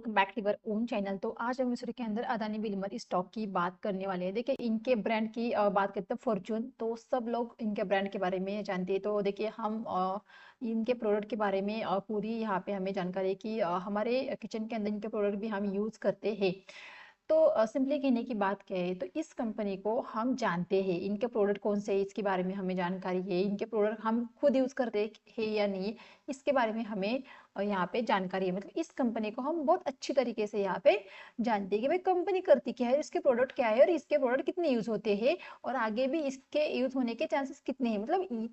Welcome back to your own channel. तो आज हम इस वीडियो के अंदर अदानी विल्मर स्टॉक की बात करने वाले हैं। देखिए इनके ब्रांड की बात करते हैं फॉर्चून, तो सब लोग इनके ब्रांड के बारे में जानते हैं। तो देखिए हम इनके प्रोडक्ट के बारे में पूरी यहाँ पे हमें जानकारी है कि हमारे किचन के अंदर इनके प्रोडक्ट भी हम यूज़ करते हैं। तो सिंपली कहने की बात क्या है, तो इस कंपनी को हम जानते हैं, इनके प्रोडक्ट कौन से है इसके बारे में हमें जानकारी है, इनके प्रोडक्ट हम खुद यूज़ करते हैं या नहीं इसके बारे में हमें यहाँ पे जानकारी है। मतलब इस कंपनी को हम बहुत अच्छी तरीके से यहाँ पे जानते हैं कि भाई कंपनी करती क्या है, इसके प्रोडक्ट क्या है और इसके प्रोडक्ट कितने यूज़ होते हैं और आगे भी इसके यूज़ होने के चांसेस कितने हैं। मतलब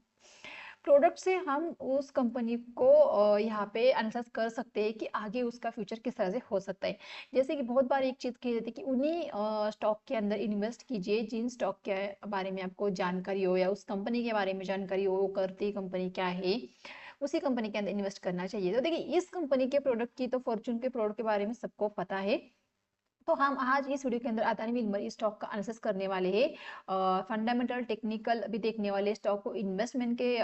प्रोडक्ट से हम उस कंपनी को यहाँ पे एनालाइज कर सकते हैं कि आगे उसका फ्यूचर किस तरह से हो सकता है। जैसे कि बहुत बार एक चीज़ कही जाती है कि उन्हीं स्टॉक के अंदर इन्वेस्ट कीजिए जिन स्टॉक के बारे में आपको जानकारी हो या उस कंपनी के बारे में जानकारी हो, वो करती कंपनी क्या है, उसी कंपनी के अंदर इन्वेस्ट करना चाहिए। तो देखिए इस कंपनी के प्रोडक्ट की, तो फॉर्चून के प्रोडक्ट के बारे में सबको पता है। तो हम आज इस वीडियो के अंदर अदानी विल्मर स्टॉक का एनालिसिस करने वाले हैं, फंडामेंटल टेक्निकल भी देखने वाले, स्टॉक को इन्वेस्टमेंट के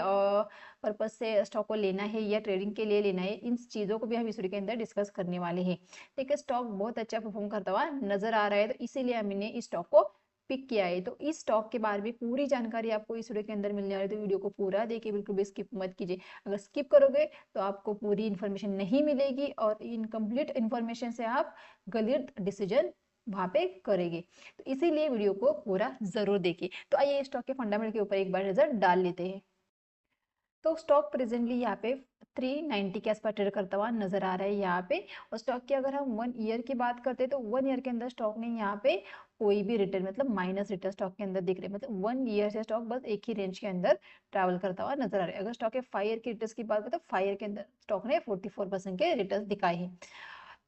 पर्पज से स्टॉक को लेना है या ट्रेडिंग के लिए लेना है, इन चीज़ों को भी हम इस वीडियो के अंदर डिस्कस करने वाले हैं। देखिए स्टॉक बहुत अच्छा परफॉर्म करता हुआ नजर आ रहा है, तो इसीलिए हमने इस स्टॉक को पिक किया है। तो इस स्टॉक के बारे में पूरी जानकारी आपको इस वीडियो के अंदर मिलने वाली है, तो वीडियो को पूरा देखिए, बिल्कुल भी स्किप मत कीजिए। अगर स्किप करोगे तो आपको पूरी इन्फॉर्मेशन नहीं मिलेगी और इनकम्प्लीट इन्फॉर्मेशन से आप गलत डिसीजन वहां पे करेंगे। तो इसीलिए वीडियो को पूरा जरूर देखिए। तो आइए स्टॉक के फंडामेंटल के ऊपर एक बार नजर डाल लेते हैं। तो स्टॉक प्रेजेंटली यहाँ पे 390 के आसपास ट्रेड करता हुआ नजर आ रहा है यहाँ पे। और स्टॉक की अगर हम 1 ईयर की बात करते हैं तो 1 ईयर के अंदर स्टॉक ने यहाँ पे कोई भी रिटर्न, मतलब माइनस रिटर्न स्टॉक के अंदर दिख रहे हैं। मतलब 1 ईयर से स्टॉक बस एक ही रेंज के अंदर ट्रैवल करता हुआ नजर आ रहा है। अगर स्टॉक के 5 ईयर की रिटर्न की बात करें तो 5 ईयर के अंदर स्टॉक ने 44% के रिटर्न दिखाए हैं।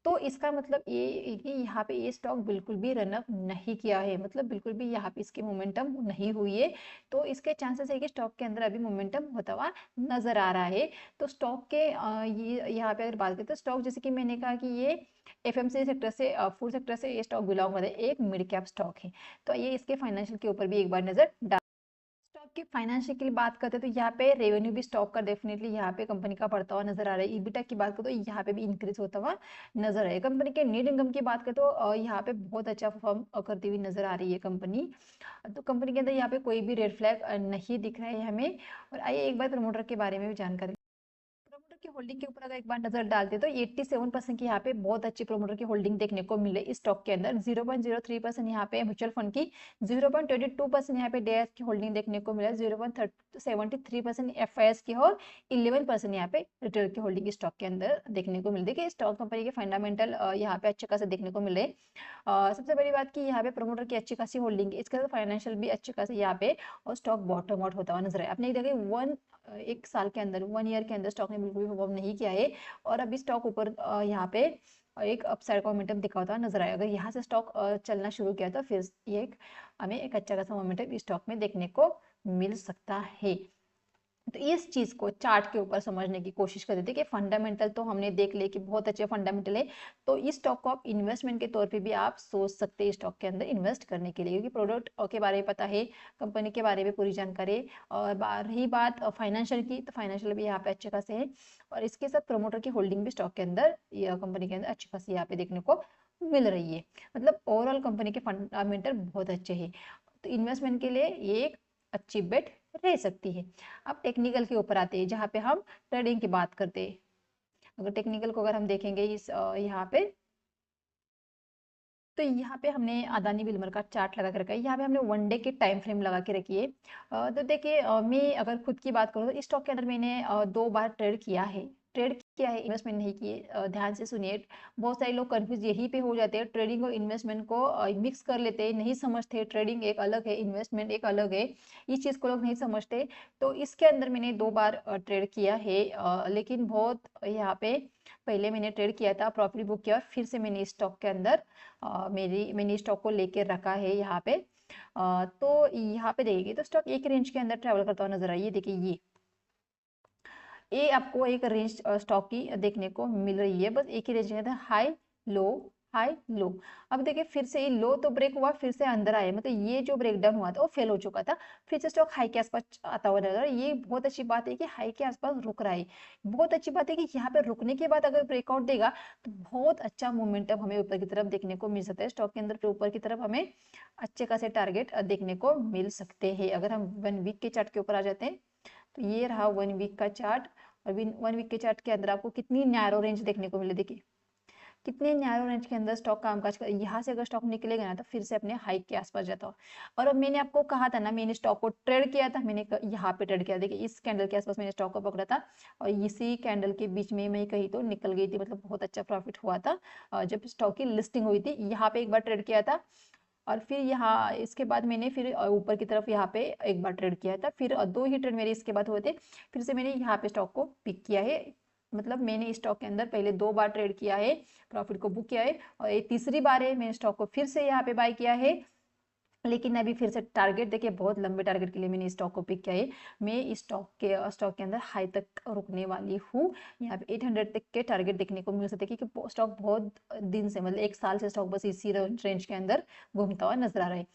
तो इसका मतलब ये कि यहाँ पे ये स्टॉक बिल्कुल भी रनअप नहीं किया है, मतलब बिल्कुल भी यहाँ पे इसकी मोमेंटम नहीं हुई है। तो इसके चांसेस है कि स्टॉक के अंदर अभी मोमेंटम होता हुआ नजर आ रहा है। तो स्टॉक के ये यहाँ पे अगर बात करें तो स्टॉक, जैसे कि मैंने कहा कि ये एफएमसीजी सेक्टर से, फूड सेक्टर से ये स्टॉक बिलोंग करता है, एक मिड कैप स्टॉक है। तो ये इसके फाइनेंशियल के ऊपर भी एक बार नजर डाल। स्टॉक की फाइनेंशियल की बात करते हैं तो यहाँ पे रेवेन्यू भी स्टॉक का डेफिनेटली यहाँ पे कंपनी का बढ़ता हुआ नजर आ रहा है। ईबिटा की बात करें तो यहाँ पे भी इंक्रीज होता हुआ नजर आ रहा है। कंपनी के नेट इनकम की बात करें तो यहाँ पे बहुत अच्छा परफॉर्म करती हुई नजर आ रही है कंपनी। तो कंपनी के अंदर यहाँ पे कोई भी रेड फ्लैग नहीं दिख रहा है हमें। और आइए एक बार प्रमोटर के बारे में भी जानकारी। प्रमोटर की होल्डिंग के ऊपर अगर एक बार नजर डालते तो 87% की यहाँ पे बहुत अच्छी प्रमोटर की होल्डिंग देखने को मिले इस स्टॉक के अंदर। 0.03% यहाँ पे म्यूचुअल फंड की, 0.22% यहाँ पे डेयर्स की होल्डिंग देखने को मिला, 0.73% एफआईएस की और 11% यहाँ पे रिटेल की होल्डिंग स्टॉक के अंदर देखने को मिल। देखिए स्टॉक कंपनी के फंडामेंटल यहाँ पे अच्छे खासे देखने को मिले। सबसे बड़ी बात की यहाँ पे प्रमोटर की अच्छी खासी होल्डिंग है, इसके साथ फाइनेंशियल भी अच्छे खासे यहाँ पे, और स्टॉक बॉटम आउट होता हुआ नजर है। आपने देखिए एक साल के अंदर, 1 ईयर के अंदर स्टॉक ने बिल्कुल भी परफॉर्म नहीं किया है और अभी स्टॉक ऊपर यहाँ पे एक अपसाइड का मोमेंटम दिखाता हुआ नजर आएगा। अगर यहाँ से स्टॉक चलना शुरू किया तो फिर ये हमें एक अच्छा खासा मोमेंटम स्टॉक में देखने को मिल सकता है। तो इस चीज को चार्ट के ऊपर समझने की कोशिश करते थे कि फंडामेंटल तो हमने देख लिए कि बहुत अच्छे फंडामेंटल है, तो इस स्टॉक को आप इन्वेस्टमेंट के तौर पे भी आप सोच सकते हैं स्टॉक के अंदर इन्वेस्ट करने के लिए, क्योंकि प्रोडक्ट के बारे में पता है, कंपनी के बारे में पूरी जानकारी। और रही बात फाइनेंशियल की, तो फाइनेंशियल भी यहाँ पे अच्छे खासे है और इसके साथ प्रमोटर की होल्डिंग भी स्टॉक के अंदर या कंपनी के अंदर अच्छी खासी यहाँ पे देखने को मिल रही है। मतलब ओवरऑल कंपनी के फंडामेंटल बहुत अच्छे हैं, तो इन्वेस्टमेंट के लिए ये एक अच्छी बेट रह सकती है। अब टेक्निकल के ऊपर आते हैं जहाँ पे हम ट्रेडिंग की बात करते हैं। अगर टेक्निकल को अगर हम देखेंगे इस यहाँ पे, तो यहाँ पे हमने अदानी विल्मर का चार्ट लगा के रखा है। यहाँ पे हमने 1 डे की टाइम फ्रेम लगा के रखी है। तो देखिए मैं अगर खुद की बात करूँ तो इस स्टॉक के अंदर मैंने 2 बार ट्रेड किया है, इन्वेस्टमेंट नहीं किए। ध्यान से सुनिए, बहुत सारे लोग कंफ्यूज यहीं पे हो जाते हैं, ट्रेडिंग और इन्वेस्टमेंट को मिक्स कर लेते हैं, नहीं समझते ट्रेडिंग एक अलग है, इन्वेस्टमेंट एक अलग है, इस चीज़ को लोग नहीं समझते। तो इसके अंदर मैंने 2 बार ट्रेड किया है, लेकिन बहुत यहाँ पे पहले मैंने ट्रेड किया था, प्रॉफिट बुक किया और फिर से मैंने स्टॉक के अंदर मैंने स्टॉक को लेके रखा है यहाँ पे। तो यहाँ पे देखिए तो स्टॉक एक रेंज के अंदर ट्रेवल करता हुआ नजर आइए। देखिए ये आपको एक रेंज स्टॉक की देखने को मिल रही है, बस एक ही रेंज के अंदर हाई लो हाई लो। अब देखिए फिर से ये लो तो ब्रेक हुआ, फिर से अंदर आया, मतलब ये जो ब्रेक डाउन हुआ था वो फेल हो चुका था, फिर से स्टॉक हाई के आसपास आता हुआ नजर आ रहा है। ये बहुत अच्छी बात है कि हाई के आसपास रुक रहा है। बहुत अच्छी बात है कि यहाँ पे रुकने के बाद अगर ब्रेकआउट देगा तो बहुत अच्छा मोमेंटम हमें ऊपर की तरफ देखने को मिल सकता है। स्टॉक के अंदर फिर ऊपर की तरफ हमें अच्छे खासे टारगेट देखने को मिल सकते हैं। अगर हम 1 वीक के चार्ट के ऊपर आ जाते हैं तो ये रहा 1 वीक का चार्ट। और 1 वीक के चार्ट के अंदर आपको कितनी नैरो रेंज देखने को मिले, देखिए कितने नैरो रेंज के अंदर स्टॉक कामकाज कर, यहाँ से अगर स्टॉक निकलेगा ना तो फिर से अपने हाई के आसपास जाता हो। और अब मैंने आपको कहा था ना, मैंने स्टॉक को ट्रेड किया था, मैंने यहाँ पे ट्रेड किया, देखिए इस कैंडल के आसपास मैंने स्टॉक को पकड़ा था और इसी कैंडल के बीच में मैं कही तो निकल गई थी, मतलब बहुत अच्छा प्रॉफिट हुआ था जब स्टॉक की लिस्टिंग हुई थी। यहाँ पे एक बार ट्रेड किया था और फिर यहाँ इसके बाद मैंने फिर ऊपर की तरफ यहाँ पे एक बार ट्रेड किया था, फिर 2 ही ट्रेड मेरे इसके बाद हुए थे, फिर से मैंने यहाँ पे स्टॉक को पिक किया है। मतलब मैंने स्टॉक के अंदर पहले 2 बार ट्रेड किया है, प्रॉफिट को बुक किया है और ये तीसरी बार है मैंने स्टॉक को फिर से यहाँ पे बाय किया है। लेकिन अभी फिर से टारगेट देखिए, बहुत लंबे टारगेट के लिए मैंने स्टॉक को पिक किया है। मैं इस स्टॉक के अंदर हाई तक रुकने वाली हूँ। यहाँ पे 800 तक के टारगेट देखने को मिल सकते हैं क्योंकि स्टॉक बहुत दिन से, मतलब 1 साल से स्टॉक बस इसी रेंज के अंदर घूमता हुआ नजर आ रहा है।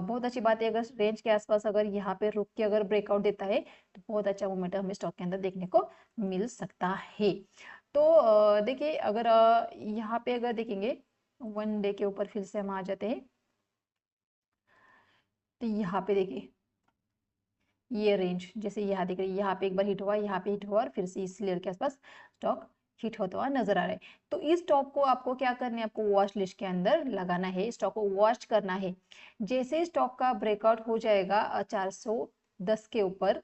बहुत अच्छी बात है, अगर रेंज के आसपास अगर यहाँ पे रुक के अगर ब्रेकआउट देता है तो बहुत अच्छा मोमेंटम हमें स्टॉक के अंदर देखने को मिल सकता है। तो देखिए अगर यहाँ पे अगर देखेंगे 1 डे के ऊपर फिर से हम आ जाते हैं तो यहाँ पे देखिए ये रेंज जैसे यहाँ दिख रही है, यहाँ पे एक बार हिट हुआ, यहाँ पे हिट हुआ और फिर से इस लेयर के आसपास स्टॉक हिट होता हुआ नजर आ रहा है। तो इस स्टॉक को आपको क्या करना है, आपको वॉच लिस्ट के अंदर लगाना है, स्टॉक को वॉच करना है। जैसे स्टॉक का ब्रेकआउट हो जाएगा 410 के ऊपर,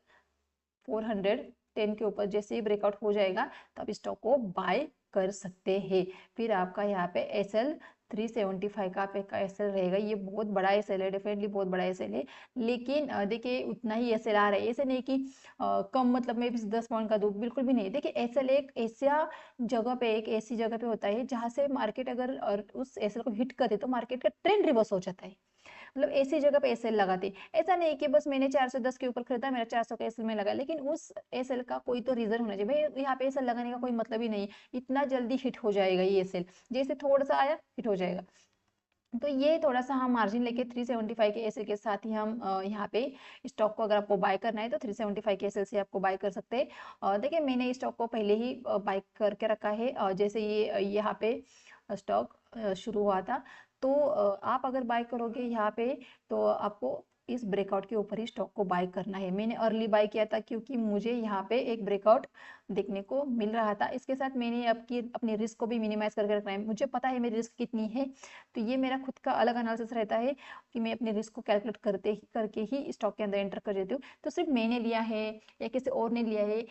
410 के ऊपर जैसे ही ब्रेकआउट हो जाएगा तब स्टॉक को बाय कर सकते हैं। फिर आपका यहाँ पे एसएल 375 का आपका एसएल रहेगा, ये बहुत बड़ा एसएल है, डेफिनेटली बहुत बड़ा एसएल है। लेकिन देखिए उतना ही एसएल आ रहा है, ऐसे नहीं कि कम, मतलब मैं भी 10 पॉइंट का दूं, बिल्कुल भी नहीं। देखिए एसएल एक ऐसा जगह पे, एक ऐसी जगह पे होता है जहां से मार्केट अगर और उस एसएल को हिट करते तो मार्केट का ट्रेंड रिवर्स हो जाता है। मतलब ऐसी जगह पे एसएल लगाते, ऐसा नहीं कि बस मैंने 410 के ऊपर खरीदा मेरा 400 का एसएल में लगा, लेकिन उस एसएल का कोई तो रीजन होना चाहिए भाई, यहाँ पे एसएल लगाने का कोई मतलब ही नहीं है, इतना जल्दी हिट हो जाएगा ये एसएल, जैसे थोड़ा सा आया हिट हो जाएगा। तो ये थोड़ा सा हम मार्जिन लेके 375 के एसएल के साथ ही हम यहाँ पे स्टॉक को अगर आपको बाय करना है तो 375 के एसएल से आपको बाय कर सकते हैं। और देखिए मैंने स्टॉक को पहले ही बाय करके रखा है, और जैसे ये यहाँ पे स्टॉक शुरू हुआ था तो आप अगर बाय करोगे यहाँ पे तो आपको इस ब्रेकआउट के ऊपर ही स्टॉक को बाय करना है। मैंने अर्ली बाय किया था क्योंकि मुझे यहाँ पे एक ब्रेकआउट देखने को मिल रहा था। इसके साथ मैंने अपनी रिस्क को भी मिनिमाइज करके रखना है, मुझे पता है मेरी रिस्क कितनी है, तो ये मेरा खुद का अलग एनालिसिस रहता है कि मैं अपने रिस्क को कैलकुलेट करके ही स्टॉक के अंदर एंटर कर देती हूँ। तो सिर्फ मैंने लिया है या किसी और ने लिया है,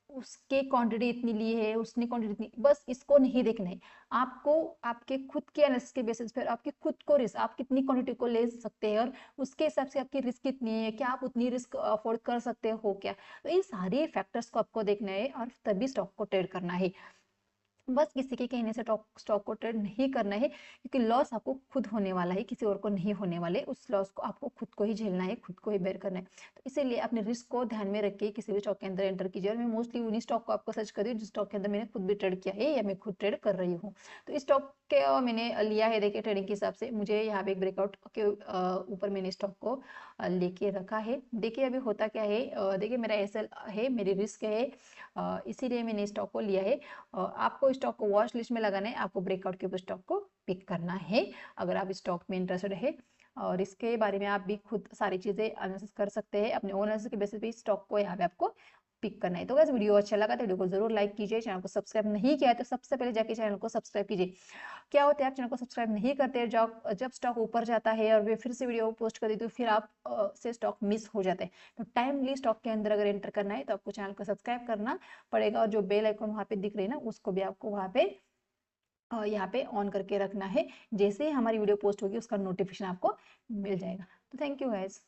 उसके क्वांटिटी इतनी ली है, उसने क्वांटिटी इतनी, बस इसको नहीं देखना है। आपको आपके खुद के एनालिसिस के बेसिस पर आपके खुद को रिस्क, आप कितनी क्वांटिटी को ले सकते हैं और उसके हिसाब से आपकी रिस्क कितनी है, क्या आप उतनी रिस्क अफोर्ड कर सकते हो क्या, तो इन सारे फैक्टर्स को आपको देखना है और तभी स्टॉक को ट्रेड करना है। बस किसी के कहने से स्टॉक को ट्रेड नहीं करना है, क्योंकि लॉस आपको खुद होने वाला है, किसी और को नहीं होने वाले। उस लॉस को आपको खुद को ही झेलना है, खुद को ही बेयर करना है। तो इसीलिए अपने रिस्क को ध्यान में रख के किसी भी स्टॉक के अंदर एंटर कीजिए। और मैं मोस्टली उन्हीं स्टॉक को आपको सर्च कर रही हूँ जिस स्टॉक के अंदर मैंने खुद भी ट्रेड किया है या मैं खुद ट्रेड कर रही हूँ। तो इस स्टॉक के मैंने लिया है, देखिए ट्रेडिंग के हिसाब से मुझे यहाँ पे एक ब्रेकआउट के ऊपर मैंने स्टॉक को लेके रखा है। देखिए अभी होता क्या है, देखिए मेरा एसएल है, मेरी रिस्क है, इसीलिए मैंने स्टॉक को लिया है। आपको स्टॉक को वॉच लिस्ट में लगाना है, आपको ब्रेकआउट के ऊपर स्टॉक को पिक करना है अगर आप स्टॉक में इंटरेस्टेड है। और इसके बारे में आप भी खुद सारी चीजें एनालिसिस कर सकते हैं, अपने ओन एनालिसिस के बेसिस पे स्टॉक को यहाँ पे आपको पिक करना है। तो गाइस वीडियो अच्छा लगा तो वीडियो को जरूर लाइक कीजिए, चैनल को सब्सक्राइब नहीं किया है तो सबसे पहले जाके चैनल को सब्सक्राइब कीजिए। क्या होता है आप चैनल को सब्सक्राइब नहीं करते, जब स्टॉक ऊपर जाता है और वे फिर से वीडियो पोस्ट कर देती हूँ फिर आप से स्टॉक मिस हो जाते हैं। तो टाइमली स्टॉक के अंदर अगर एंटर करना है तो आपको चैनल को सब्सक्राइब करना पड़ेगा, और जो बेल आइकन वहाँ पे दिख रही है ना उसको भी आपको वहाँ पे यहाँ पे ऑन करके रखना है। जैसे ही हमारी वीडियो पोस्ट होगी उसका नोटिफिकेशन आपको मिल जाएगा। तो थैंक यू गाइज।